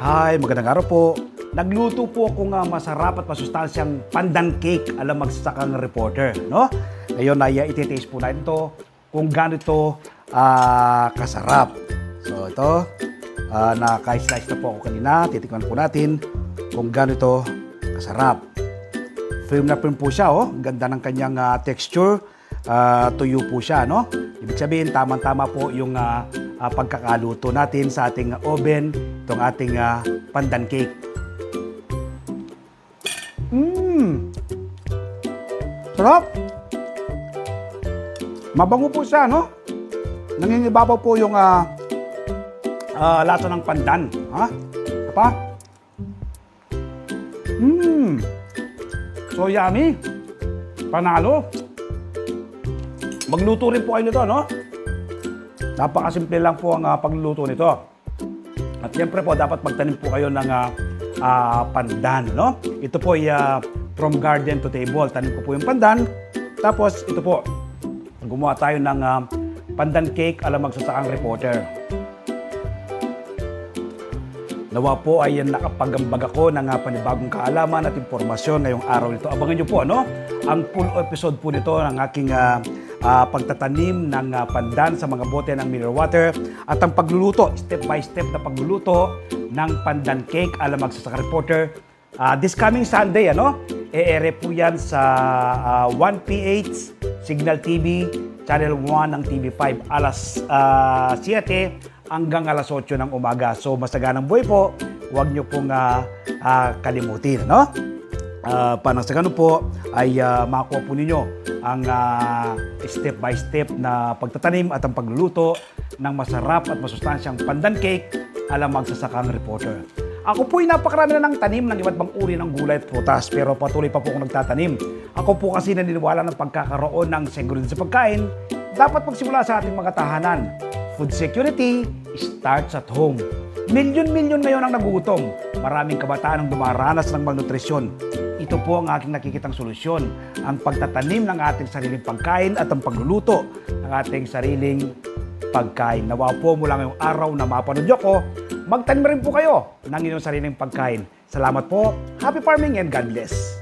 Hi, magandang araw po. Nagluto po ako ng masarap at masustansyang pandan cake alam magsasakang reporter, no? Ngayon ay ititaste po natin ito kung gaano ito kasarap. So ito, naka-slice na po ako kanina. Titikman po natin kung gaano ito kasarap. Firm na firm po siya, oh. Ganda ng kanyang texture. Tuyo po siya, no? Ibig sabihin, tamang-tama po yung pagkakaluto natin sa ating oven, itong ating pandan cake. Sarap! Mabango po siya, no? Nangingibabaw po yung lasa ng pandan. Ha? Apa? So yummy! Panalo! Magluto rin po kayo nito, no? Napakasimple lang po ang pagluluto nito. At siyempre po, dapat magtanim po kayo ng pandan, no? Ito po ay from garden to table. Tanim ko po yung pandan. Tapos, ito po, gumawa tayo ng pandan cake alam magsasakang reporter. Nawa po ay nakapagambag ako ng panibagong kaalaman at impormasyon ngayong araw nito. Abangan nyo po, no? Ang full episode po nito ng aking pagtatanim ng pandan sa mga bote ng mineral water at ang pagluluto, step by step na pagluluto ng pandan cake alam magsasakang reporter. This coming Sunday, ano? E-ere po yan sa 1PH Signal TV, Channel 1 ng TV5, alas 7 hanggang alas 8 ng umaga. So, masaganang buhay po. Huwag nyo pong kalimutin, no? Panang sa ganun po ay makuha po ninyo ang step by step na pagtatanim at ang pagluluto ng masarap at masustansyang pandan cake alam magsasakang reporter. Ako po'y napakarami na ng tanim ng iba't bang uri ng gulay at prutas, pero patuloy pa po akong nagtatanim. Ako po kasi naniniwala ng pagkakaroon ng seguridad sa pagkain, dapat magsimula sa ating mga tahanan. Food security starts at home. Milyon-milyon ngayon ang nagugutom. Maraming kabataan ang dumaranas ng malnutrisyon. Ito po ang aking nakikitang solusyon, ang pagtatanim ng ating sariling pagkain at ang pagluluto ng ating sariling pagkain. Nawa po mula ngayong araw na mapanood nyo ko, magtanim rin po kayo ng inyong sariling pagkain. Salamat po, happy farming and God bless!